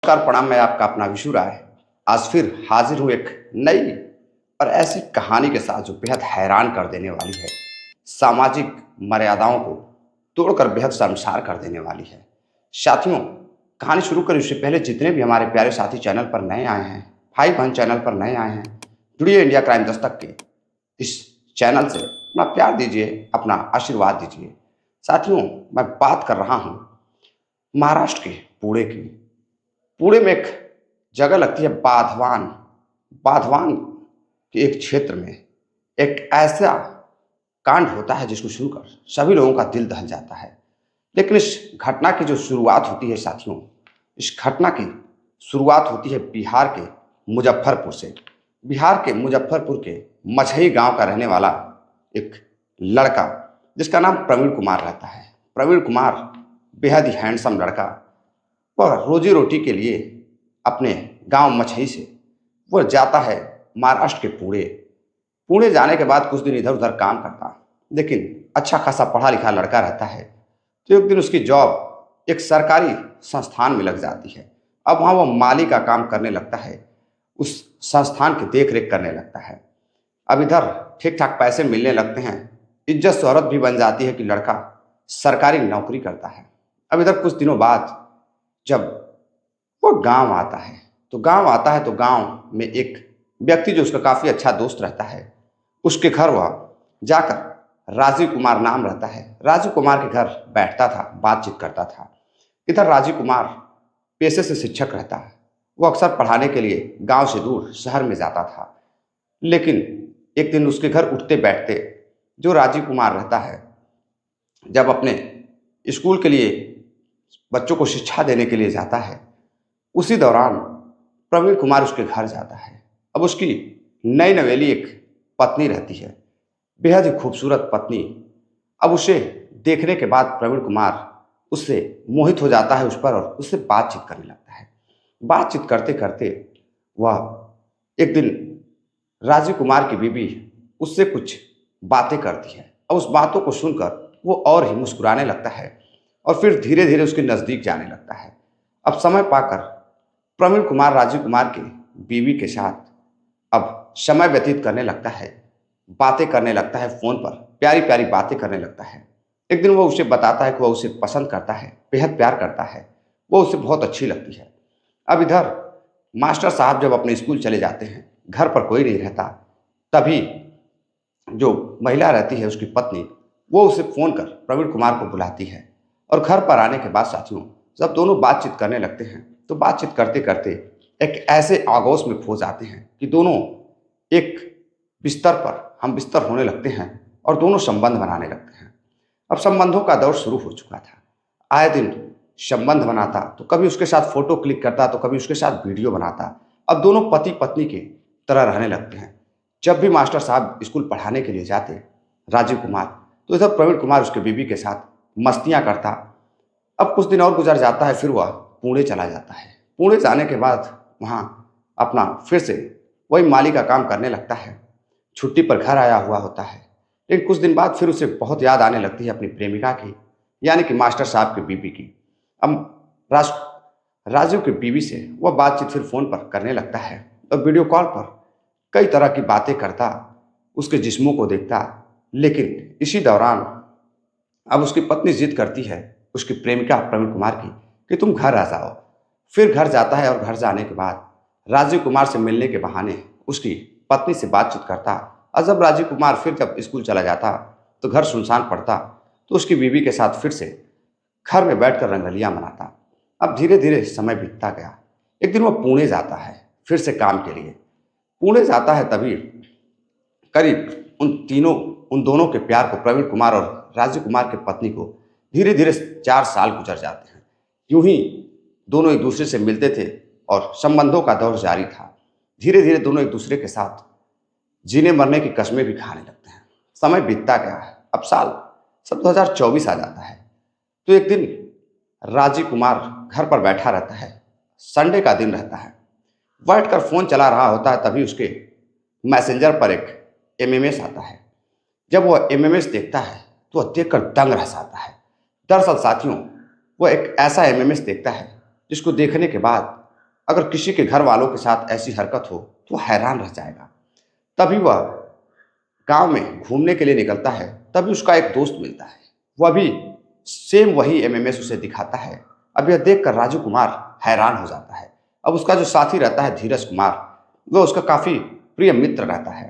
नमस्कार, प्रणाम। मैं आपका अपना विशु राय आज फिर हाजिर हूँ एक नई और ऐसी कहानी के साथ जो बेहद हैरान कर देने वाली है। सामाजिक मर्यादाओं को तोड़कर बेहद शर्मसार कर देने वाली है। साथियों, कहानी शुरू करें उससे पहले जितने भी हमारे प्यारे साथी चैनल पर नए आए हैं, भाई बहन चैनल पर नए आए हैं, जुड़िए इंडिया क्राइम दस्तक के इस चैनल से अपना प्यार दीजिए, अपना आशीर्वाद दीजिए। साथियों, मैं बात कर रहा हूँ महाराष्ट्र के पुणे की। पुणे में एक जगह लगती है बाधवान। बाधवान के एक क्षेत्र में एक ऐसा कांड होता है जिसको सुनकर सभी लोगों का दिल दहल जाता है। लेकिन इस घटना की जो शुरुआत होती है साथियों, इस घटना की शुरुआत होती है बिहार के मुजफ्फरपुर से। बिहार के मुजफ्फरपुर के मछही गांव का रहने वाला एक लड़का जिसका नाम प्रवीण कुमार रहता है। प्रवीण कुमार बेहद ही हैंडसम लड़का। वह रोजी रोटी के लिए अपने गांव मछही से वह जाता है महाराष्ट्र के पुणे। पुणे जाने के बाद कुछ दिन इधर उधर काम करता, लेकिन अच्छा खासा पढ़ा लिखा लड़का रहता है। तो एक दिन उसकी जॉब एक सरकारी संस्थान में लग जाती है। अब वहाँ वह माली का काम करने लगता है, उस संस्थान की देख रेख करने लगता है। अब इधर ठीक ठाक पैसे मिलने लगते हैं, इज्जत शोहरत भी बन जाती है कि लड़का सरकारी नौकरी करता है। अब इधर कुछ दिनों बाद जब वो गांव आता है तो गांव में एक व्यक्ति जो उसका काफ़ी अच्छा दोस्त रहता है, उसके घर वह जाकर राजीव कुमार नाम रहता है, राजीव कुमार के घर बैठता था, बातचीत करता था। इधर राजीव कुमार पेशे से शिक्षक रहता है। वो अक्सर पढ़ाने के लिए गांव से दूर शहर में जाता था। लेकिन एक दिन उसके घर उठते बैठते जो राजीव कुमार रहता है, जब अपने स्कूल के लिए बच्चों को शिक्षा देने के लिए जाता है, उसी दौरान प्रवीण कुमार उसके घर जाता है। अब उसकी नई नवेली एक पत्नी रहती है, बेहद ही खूबसूरत पत्नी। अब उसे देखने के बाद प्रवीण कुमार उससे मोहित हो जाता है उस पर और उससे बातचीत करने लगता है। बातचीत करते करते वह एक दिन राजीव कुमार की बीवी उससे कुछ बातें करती है। अब उस बातों को सुनकर वो और ही मुस्कुराने लगता है और फिर धीरे धीरे उसके नज़दीक जाने लगता है। अब समय पाकर प्रवीण कुमार राजीव कुमार के बीवी के साथ अब समय व्यतीत करने लगता है, बातें करने लगता है, फ़ोन पर प्यारी प्यारी बातें करने लगता है। एक दिन वो उसे बताता है कि वह उसे पसंद करता है, बेहद प्यार करता है, वो उसे बहुत अच्छी लगती है। अब इधर मास्टर साहब जब अपने स्कूल चले जाते हैं, घर पर कोई नहीं रहता, तभी जो महिला रहती है उसकी पत्नी, वो उसे फ़ोन कर प्रवीण कुमार को बुलाती है। और घर पर आने के बाद साथियों जब दोनों बातचीत करने लगते हैं तो बातचीत करते करते एक ऐसे आगोश में खो जाते हैं कि दोनों एक बिस्तर पर हम बिस्तर होने लगते हैं और दोनों संबंध बनाने लगते हैं। अब संबंधों का दौर शुरू हो चुका था। आए दिन संबंध बनाता, तो कभी उसके साथ फोटो क्लिक करता, तो कभी उसके साथ वीडियो बनाता। अब दोनों पति पत्नी के तरह रहने लगते हैं। जब भी मास्टर साहब स्कूल पढ़ाने के लिए जाते राजीव कुमार, तो इधर प्रवीण कुमार उसके बीवी के साथ मस्तियाँ करता। अब कुछ दिन और गुजर जाता है, फिर वह पुणे चला जाता है। पुणे जाने के बाद वहाँ अपना फिर से वही माली का काम करने लगता है। छुट्टी पर घर आया हुआ होता है, लेकिन कुछ दिन बाद फिर उसे बहुत याद आने लगती है अपनी प्रेमिका की, यानी कि मास्टर साहब की बीवी की। अब राजू की बीवी से वह बातचीत फिर फ़ोन पर करने लगता है और वीडियो कॉल पर कई तरह की बातें करता, उसके जिस्मों को देखता। लेकिन इसी दौरान अब उसकी पत्नी जिद करती है उसकी प्रेमिका प्रवीण कुमार की कि तुम घर आ जाओ। फिर घर जाता है और घर जाने के बाद राजीव कुमार से मिलने के बहाने उसकी पत्नी से बातचीत करता। और जब राजीव कुमार फिर जब स्कूल चला जाता तो घर सुनसान पड़ता, तो उसकी बीवी के साथ फिर से घर में बैठकर रंगलियां मनाता। अब धीरे धीरे समय बीतता गया। एक दिन वह पुणे जाता है फिर से काम के लिए। पुणे जाता है तभी करीब उन दोनों के प्यार को, प्रवीण कुमार और राजीव कुमार के पत्नी को, धीरे धीरे 4 साल गुजर जाते हैं। यूं ही दोनों एक दूसरे से मिलते थे और संबंधों का दौर जारी था। धीरे धीरे दोनों एक दूसरे के साथ जीने मरने की कस्में भी खाने लगते हैं। समय बीतता गया है। अब सन 2024 आ जाता है। तो एक दिन राजीव कुमार घर पर बैठा रहता है, संडे का दिन रहता है, बैठकर फ़ोन चला रहा होता है, तभी उसके मैसेंजर पर एक एमएमएस आता है। जब वह एमएमएस देखता है तो वह देखकर दंग रह जाता है। दरअसल साथियों, वह एक ऐसा एमएमएस देखता है जिसको देखने के बाद अगर किसी के घर वालों के साथ ऐसी हरकत हो तो वह हैरान रह जाएगा। तभी वह गांव में घूमने के लिए निकलता है। तभी उसका एक दोस्त मिलता है, वह भी सेम वही एमएमएस उसे दिखाता है। अब यह देखकर राजू कुमार हैरान हो जाता है। अब उसका जो साथी रहता है धीरज कुमार, वह उसका काफ़ी प्रिय मित्र रहता है।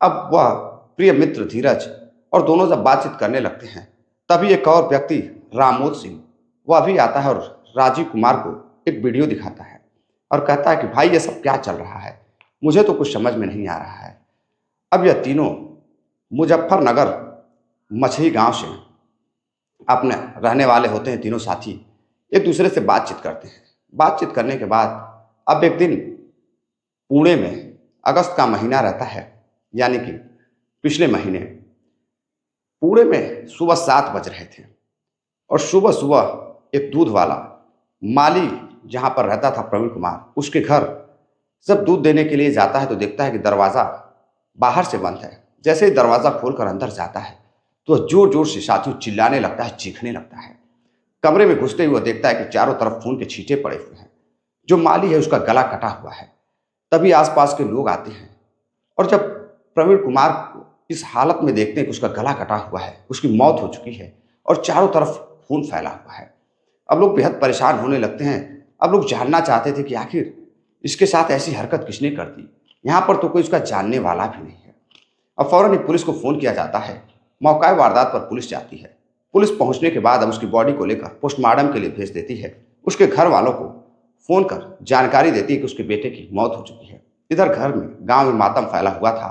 अब वह प्रिय मित्र धीरज और दोनों जब बातचीत करने लगते हैं, तभी एक और व्यक्ति रामोद सिंह वह भी आता है और राजीव कुमार को एक वीडियो दिखाता है और कहता है कि भाई ये सब क्या चल रहा है, मुझे तो कुछ समझ में नहीं आ रहा है। अब यह तीनों मुजफ्फरनगर मछली गांव से अपने रहने वाले होते हैं। तीनों साथी एक दूसरे से बातचीत करते हैं। बातचीत करने के बाद अब एक दिन पुणे में अगस्त का महीना रहता है, यानी कि पिछले महीने पुणे में सुबह 7 बज रहे थे और सुबह सुबह एक दूध वाला माली जहाँ पर रहता था प्रवीण कुमार, उसके घर जब दूध देने के लिए जाता है तो देखता है कि दरवाज़ा बाहर से बंद है। जैसे ही दरवाज़ा खोलकर अंदर जाता है तो जोर जोर से साथियों चिल्लाने लगता है, चीखने लगता है। कमरे में घुसते ही वह देखता है कि चारों तरफ खून के छींटे पड़े हुए हैं। जो माली है उसका गला कटा हुआ है। तभी आसपास के लोग आते हैं और जब प्रवीण कुमार को इस हालत में देखते हैं कि उसका गला कटा हुआ है, उसकी मौत हो चुकी है और चारों तरफ खून फैला हुआ है, अब लोग बेहद परेशान होने लगते हैं। अब लोग जानना चाहते थे कि आखिर इसके साथ ऐसी हरकत किसने कर दी। यहाँ पर तो कोई उसका जानने वाला भी नहीं है। अब फौरन ही पुलिस को फ़ोन किया जाता है। मौका वारदात पर पुलिस जाती है। पुलिस पहुंचने के बाद अब उसकी बॉडी को लेकर पोस्टमार्टम के लिए भेज देती है। उसके घर वालों को फ़ोन कर जानकारी देती है कि उसके बेटे की मौत हो चुकी है। इधर घर में गांव में मातम फैला हुआ था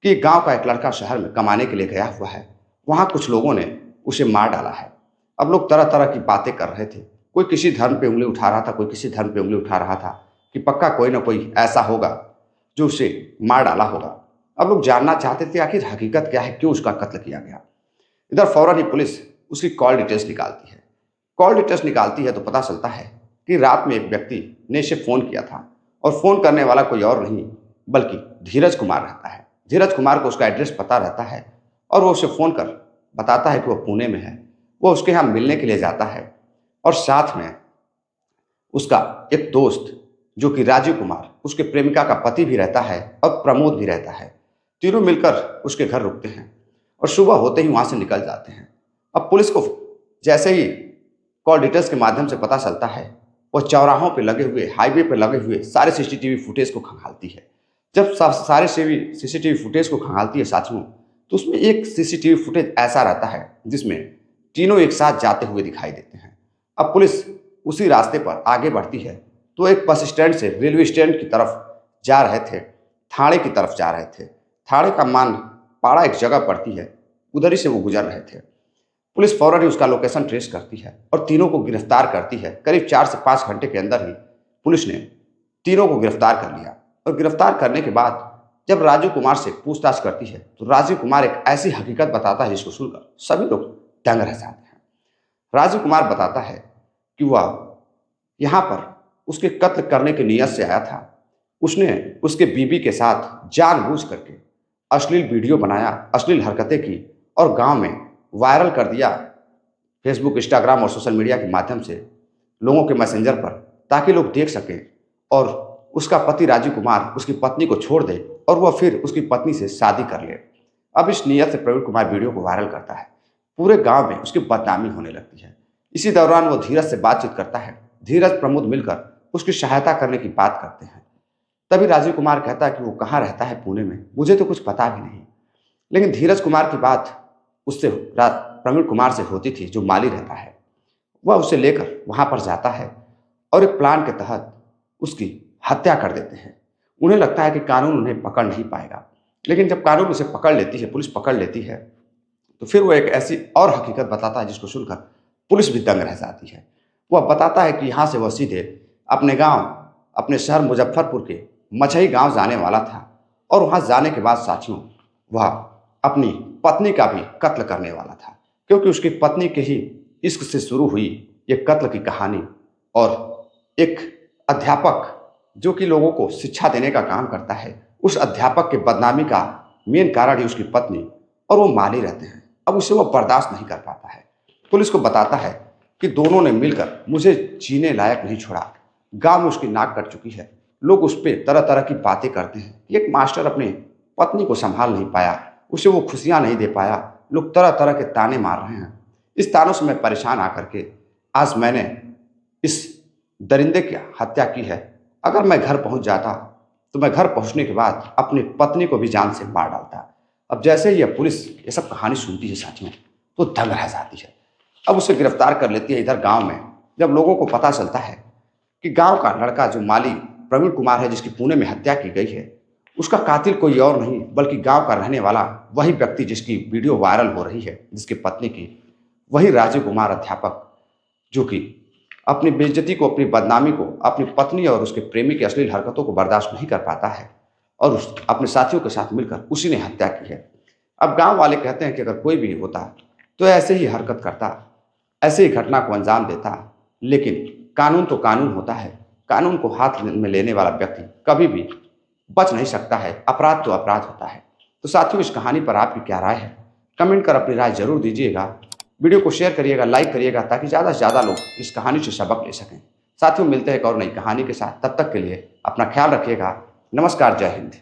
कि गांव का एक लड़का शहर में कमाने के लिए गया हुआ है, वहाँ कुछ लोगों ने उसे मार डाला है। अब लोग तरह तरह की बातें कर रहे थे। कोई किसी धर्म पे उंगली उठा रहा था, कोई किसी धर्म पे उंगली उठा रहा था कि पक्का कोई ना कोई ऐसा होगा जो उसे मार डाला होगा। अब लोग जानना चाहते थे आखिर हकीकत क्या है, क्यों उसका कत्ल किया गया। इधर फौरन ही पुलिस उसकी कॉल डिटेल्स निकालती है। कॉल डिटेल्स निकालती है तो पता चलता है कि रात में एक व्यक्ति ने इसे फ़ोन किया था और फ़ोन करने वाला कोई और नहीं बल्कि धीरज कुमार रहता है। धीरज कुमार को उसका एड्रेस पता रहता है और वो उसे फ़ोन कर बताता है कि वो पुणे में है। वो उसके यहाँ मिलने के लिए जाता है और साथ में उसका एक दोस्त जो कि राजीव कुमार उसके प्रेमिका का पति भी रहता है और प्रमोद भी रहता है। तीनों मिलकर उसके घर रुकते हैं और सुबह होते ही वहाँ से निकल जाते हैं। अब पुलिस को जैसे ही कॉल डिटेल्स के माध्यम से पता चलता है, वो चौराहों पे लगे हुए, हाईवे पे लगे हुए सारे सीसीटीवी फुटेज को खंगालती है। जब सारे सीसीटीवी फुटेज को खंगालती है साथियों, तो उसमें एक सीसीटीवी फुटेज ऐसा रहता है जिसमें तीनों एक साथ जाते हुए दिखाई देते हैं। अब पुलिस उसी रास्ते पर आगे बढ़ती है तो एक बस स्टैंड से रेलवे स्टैंड की तरफ जा रहे थे, थाने की तरफ जा रहे थे। थाने का मान पाड़ा एक जगह पड़ती है, उधर ही से वो गुजर रहे थे। पुलिस फौरन ही उसका लोकेशन ट्रेस करती है और तीनों को गिरफ्तार करती है। करीब 4 से 5 घंटे के अंदर ही पुलिस ने तीनों को गिरफ्तार कर लिया। और गिरफ्तार करने के बाद जब राजू कुमार से पूछताछ करती है तो राजू कुमार एक ऐसी हकीकत बताता है जिसको सुनकर सभी लोग दंग रह जाते हैं। राजू कुमार बताता है कि वह यहाँ पर उसके कत्ल करने की नीयत से आया था। उसने उसके बीवी के साथ जानबूझ करके अश्लील वीडियो बनाया, अश्लील हरकतें की और गांव में वायरल कर दिया फेसबुक, इंस्टाग्राम और सोशल मीडिया के माध्यम से लोगों के मैसेंजर पर, ताकि लोग देख सकें और उसका पति राजीव कुमार उसकी पत्नी को छोड़ दे और वह फिर उसकी पत्नी से शादी कर ले। अब इस नीयत से प्रवीण कुमार वीडियो को वायरल करता है। पूरे गांव में उसकी बदनामी होने लगती है। इसी दौरान वो धीरज से बातचीत करता है। धीरज प्रमोद मिलकर उसकी सहायता करने की बात करते हैं। तभी राजीव कुमार कहता है कि वो कहाँ रहता है, पुणे में, मुझे तो कुछ पता भी नहीं। लेकिन धीरज कुमार की बात उससे प्रवीण कुमार से होती थी, जो माली रहता है। वह उसे लेकर वहाँ पर जाता है और एक प्लान के तहत उसकी हत्या कर देते हैं। उन्हें लगता है कि कानून उन्हें पकड़ नहीं पाएगा, लेकिन जब कानून उसे पकड़ लेती है, पुलिस पकड़ लेती है, तो फिर वो एक ऐसी और हकीकत बताता है जिसको सुनकर पुलिस भी दंग रह जाती है। वह बताता है कि यहाँ से वह सीधे अपने गांव, अपने शहर मुजफ्फरपुर के मछई गांव जाने वाला था और वहाँ जाने के बाद साथियों वह अपनी पत्नी का भी कत्ल करने वाला था, क्योंकि उसकी पत्नी के ही इश्क से शुरू हुई ये कत्ल की कहानी। और एक अध्यापक जो कि लोगों को शिक्षा देने का काम करता है, उस अध्यापक के बदनामी का मेन कारण ही उसकी पत्नी और वो माली रहते हैं। अब उसे वो बर्दाश्त नहीं कर पाता है। पुलिस को बताता है कि दोनों ने मिलकर मुझे जीने लायक नहीं छोड़ा, गांव में उसकी नाक कट चुकी है। लोग उस पर तरह तरह की बातें करते हैं। एक मास्टर अपने पत्नी को संभाल नहीं पाया, उसे वो खुशियां नहीं दे पाया, लोग तरह तरह के ताने मार रहे हैं। इस तानों से मैं परेशान आकर के आज मैंने इस दरिंदे की हत्या की है। अगर मैं घर पहुंच जाता तो मैं घर पहुंचने के बाद अपनी पत्नी को भी जान से मार डालता। अब जैसे ही यह पुलिस ये सब कहानी सुनती है साथियों, तो दंग रह जाती है। अब उसे गिरफ्तार कर लेती है। इधर गांव में जब लोगों को पता चलता है कि गांव का लड़का जो माली प्रवीण कुमार है, जिसकी पुणे में हत्या की गई है, उसका कातिल कोई और नहीं बल्कि गांव का रहने वाला वही व्यक्ति जिसकी वीडियो वायरल हो रही है, जिसकी पत्नी की, वही राजीव कुमार अध्यापक, जो कि अपनी बेइज्जती को, अपनी बदनामी को, अपनी पत्नी और उसके प्रेमी की अश्लील हरकतों को बर्दाश्त नहीं कर पाता है और उस अपने साथियों के साथ मिलकर उसी ने हत्या की है। अब गांव वाले कहते हैं कि अगर कोई भी होता तो ऐसे ही हरकत करता, ऐसे ही घटना को अंजाम देता, लेकिन कानून तो कानून होता है। कानून को हाथ में लेने वाला व्यक्ति कभी भी बच नहीं सकता है। अपराध तो अपराध होता है। तो साथियों, इस कहानी पर आपकी क्या राय है? कमेंट कर अपनी राय जरूर दीजिएगा। वीडियो को शेयर करिएगा, लाइक करिएगा, ताकि ज़्यादा से ज़्यादा लोग इस कहानी से सबक ले सकें। साथियों, मिलते हैं एक और नई कहानी के साथ। तब तक के लिए अपना ख्याल रखिएगा। नमस्कार, जय हिंद।